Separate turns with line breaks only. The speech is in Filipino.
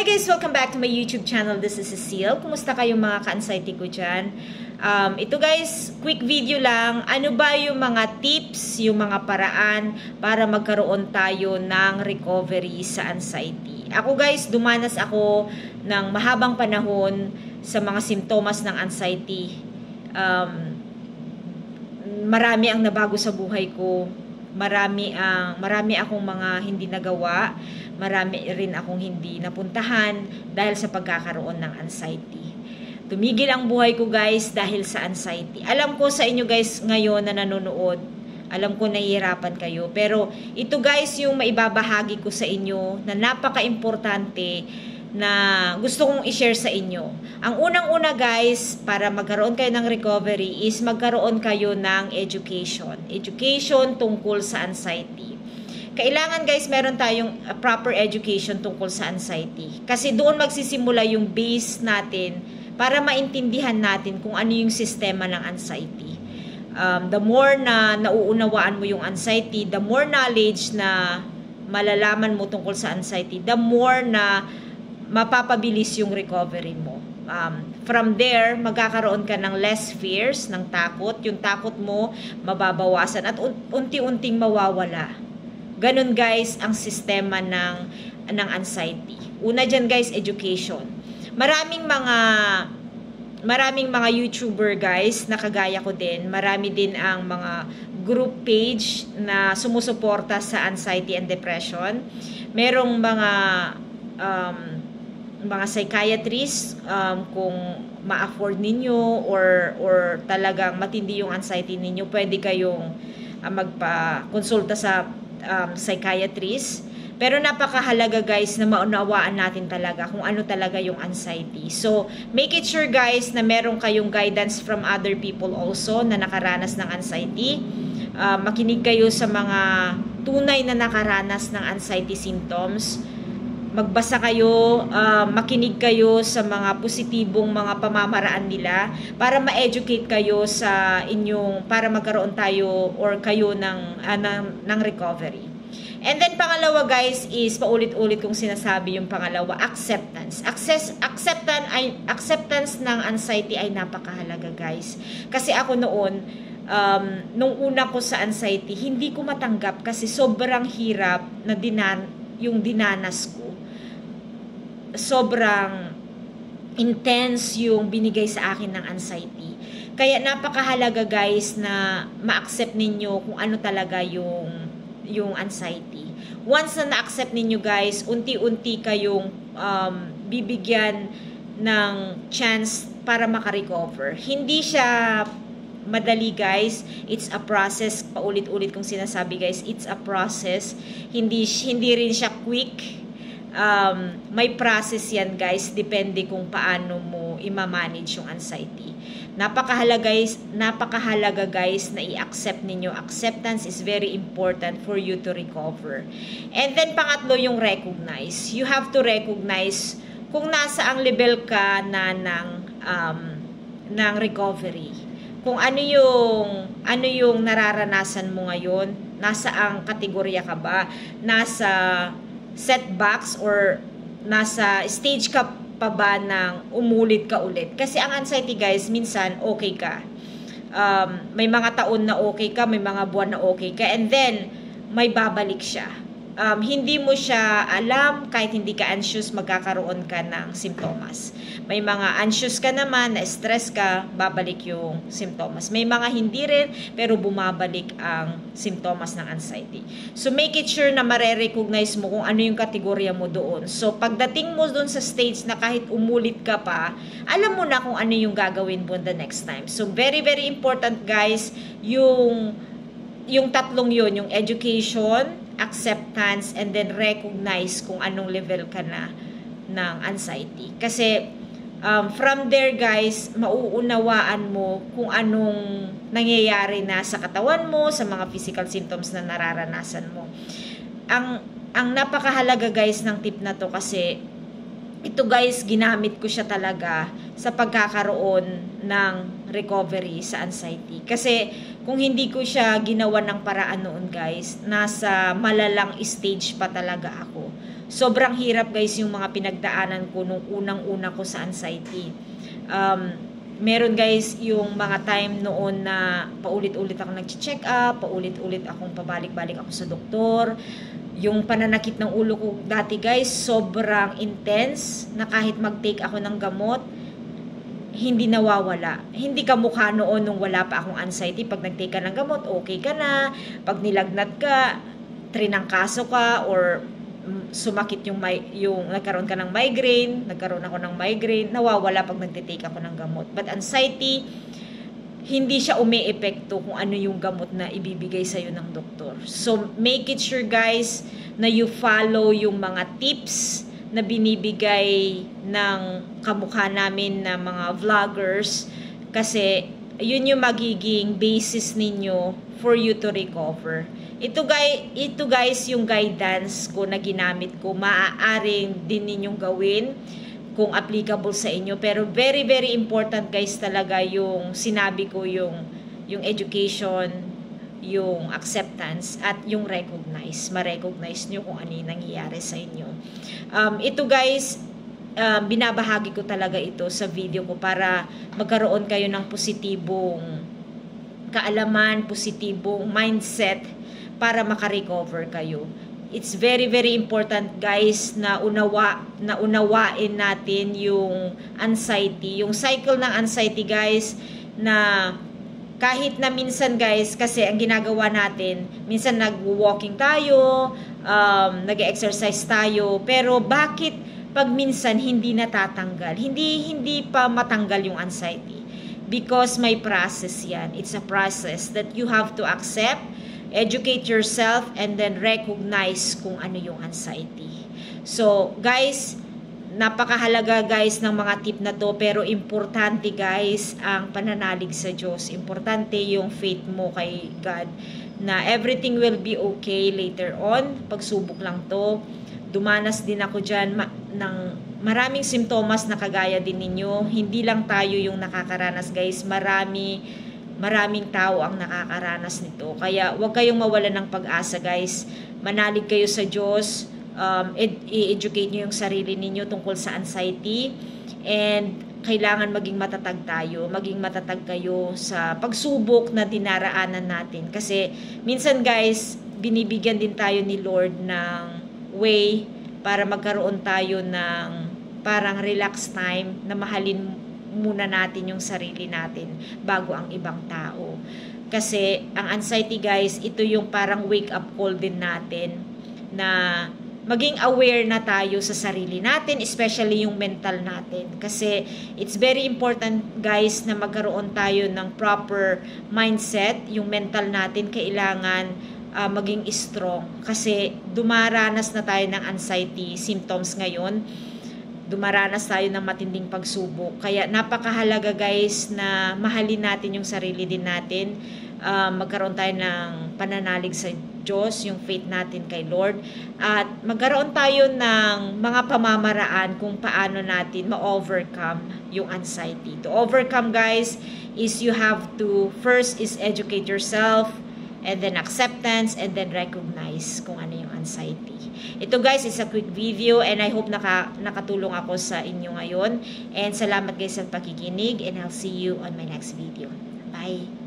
Hi guys! Welcome back to my YouTube channel. This is Cecile. Kumusta kayong mga ka-anxiety ko dyan? Ito guys, quick video lang. Ano ba yung mga tips, yung mga paraan para magkaroon tayo ng recovery sa anxiety? Ako guys, dumanas ako ng mahabang panahon sa mga simptomas ng anxiety. Marami ang nabago sa buhay ko. Marami akong mga hindi nagawa, marami rin akong hindi napuntahan dahil sa pagkakaroon ng anxiety. Tumigil ang buhay ko guys dahil sa anxiety. Alam ko sa inyo guys ngayon na nanonood, alam ko nahihirapan kayo, pero ito guys yung maibabahagi ko sa inyo na napaka-importante na gusto kong i-share sa inyo. Ang unang-una guys, para magkaroon kayo ng recovery is magkaroon kayo ng education. Education tungkol sa anxiety. Kailangan guys, meron tayong proper education tungkol sa anxiety. Kasi doon magsisimula yung base natin para maintindihan natin kung ano yung sistema ng anxiety. The more na nauunawaan mo yung anxiety, the more knowledge na malalaman mo tungkol sa anxiety, the more na mapapabilis yung recovery mo. From there, magkakaroon ka ng less fears, ng takot. Yung takot mo, mababawasan at unti-unting mawawala. Ganun guys, ang sistema ng anxiety. Una dyan guys, education. Maraming mga YouTuber guys, na kagaya ko din. Marami din ang mga group page na sumusuporta sa anxiety and depression. Merong mga psychiatrists, kung ma-afford ninyo or talagang matindi yung anxiety ninyo, pwede kayong magpa-konsulta sa psychiatrist. Pero napakahalaga guys na maunawaan natin talaga kung ano talaga yung anxiety. So, make it sure guys na meron kayong guidance from other people also na nakaranas ng anxiety. Makinig kayo sa mga tunay na nakaranas ng anxiety symptoms. Magbasa kayo, makinig kayo sa mga positibong mga pamamaraan nila para ma-educate kayo sa inyong, para magkaroon tayo or kayo ng recovery. And then pangalawa guys is paulit-ulit kong sinasabi yung pangalawa, acceptance. Acceptance ng anxiety ay napakahalaga guys. Kasi ako noon, nung una ko sa anxiety, hindi ko matanggap kasi sobrang hirap na yung dinanas ko. Sobrang intense yung binigay sa akin ng anxiety. Kaya napakahalaga guys na ma-accept ninyo kung ano talaga yung anxiety. Once na na-accept ninyo guys, unti-unti kayong bibigyan ng chance para makarecover. Hindi siya madali guys, it's a process. Paulit-ulit kong sinasabi guys, it's a process. Hindi rin siya quick. May process yan guys, depende kung paano mo i-manage yung anxiety. Napakahalaga guys na i-accept ninyo. Acceptance is very important for you to recover. And then pangatlo yung recognize. You have to recognize kung nasa ang level ka na ng recovery. Kung ano yung nararanasan mo ngayon, nasa ang kategorya ka ba, nasa setbacks or nasa stage ka pa ba ng umulit ka ulit. Kasi ang anxiety guys, minsan okay ka. May mga taon na okay ka, may mga buwan na okay ka, and then may babalik siya. Hindi mo siya alam, kahit hindi ka anxious, magkakaroon ka ng simptomas. May mga anxious ka naman, na stress ka, babalik yung simptomas. May mga hindi rin, pero bumabalik ang simptomas ng anxiety. So make it sure na mare-recognize mo kung ano yung kategorya mo doon. So pagdating mo doon sa stage na kahit umulit ka pa, alam mo na kung ano yung gagawin mo the next time. So very very important guys, yung tatlong yun, yung education, acceptance, and then recognize kung anong level ka na ng anxiety. Kasi from there guys, mauunawaan mo kung anong nangyayari na sa katawan mo, sa mga physical symptoms na nararanasan mo. Ang napakahalaga guys ng tip na to, kasi ito guys, ginamit ko siya talaga sa pagkakaroon ng recovery sa anxiety. Kasi kung hindi ko siya ginawa ng paraan noon guys, nasa malalang stage pa talaga ako. Sobrang hirap guys yung mga pinagdaanan ko nung unang-una ko sa anxiety. Meron guys yung mga time noon na paulit-ulit ako nag-check up, paulit-ulit akong pabalik-balik ako sa doktor. Yung pananakit ng ulo ko dati guys, sobrang intense na kahit mag-take ako ng gamot, hindi nawawala. Hindi ka mukha noon nung wala pa akong anxiety. Pag nag-take ka ng gamot, okay ka na. Pag nilagnat ka, trinangkaso ka, or sumakit yung nagkaroon ka ng migraine, nagkaroon ako ng migraine, nawawala pag nagtitake ako ng gamot. But anxiety, hindi siya umeepekto kung ano yung gamot na ibibigay sa'yo ng doktor. So, make it sure guys na you follow yung mga tips na binibigay ng kamukha namin na mga vloggers, kasi yun yung magiging basis ninyo for you to recover. Ito guys yung guidance ko na ginamit ko. Maaaring din ninyong gawin kung applicable sa inyo. Pero very, very important guys talaga yung sinabi ko, yung education, yung acceptance, at yung recognize. Ma-recognize nyo kung ano yung nangyayari sa inyo. Ito guys, binabahagi ko talaga ito sa video ko para magkaroon kayo ng positibong kaalaman, positibong mindset para makarecover kayo. It's very, very important guys na unawain natin yung anxiety. Yung cycle ng anxiety guys, na kahit na minsan guys, kasi ang ginagawa natin, minsan nag-walking tayo, nag-exercise tayo, pero bakit pag minsan hindi natatanggal? Hindi pa matanggal yung anxiety. Because may process yan. It's a process that you have to accept, educate yourself, and then recognize kung ano yung anxiety. So, guys, napakahalaga guys ng mga tip na to, pero importante guys ang pananalig sa Diyos. Importante yung faith mo kay God na everything will be okay later on. Pagsubok lang to. Dumanas din ako dyan ng maraming simptomas na kagaya din ninyo. Hindi lang tayo yung nakakaranas guys. Maraming tao ang nakakaranas nito. Kaya huwag kayong mawalan ng pag-asa guys. Manalig kayo sa Diyos. I-educate nyo yung sarili ninyo tungkol sa anxiety. And kailangan maging matatag tayo. Maging matatag kayo sa pagsubok na dinaraanan natin. Kasi minsan guys, binibigyan din tayo ni Lord ng way para magkaroon tayo ng parang relax time na mahalin muna natin yung sarili natin bago ang ibang tao. Kasi ang anxiety guys, ito yung parang wake up call din natin na maging aware na tayo sa sarili natin, especially yung mental natin. Kasi it's very important guys na magkaroon tayo ng proper mindset. Yung mental natin kailangan maging strong. Kasi dumaranas na tayo ng anxiety symptoms ngayon. Dumaranas tayo ng matinding pagsubok. Kaya napakahalaga guys na mahalin natin yung sarili din natin. Magkaroon tayo ng pananalig sa Diyos, yung faith natin kay Lord. At magkaroon tayo ng mga pamamaraan kung paano natin ma-overcome yung anxiety. To overcome guys is you have to first is educate yourself, and then acceptance, and then recognize kung ano yung anxiety. Ito guys is a quick video, and I hope nakatulong ako sa inyo ngayon. And salamat guys sa pakikinig, and I'll see you on my next video. Bye!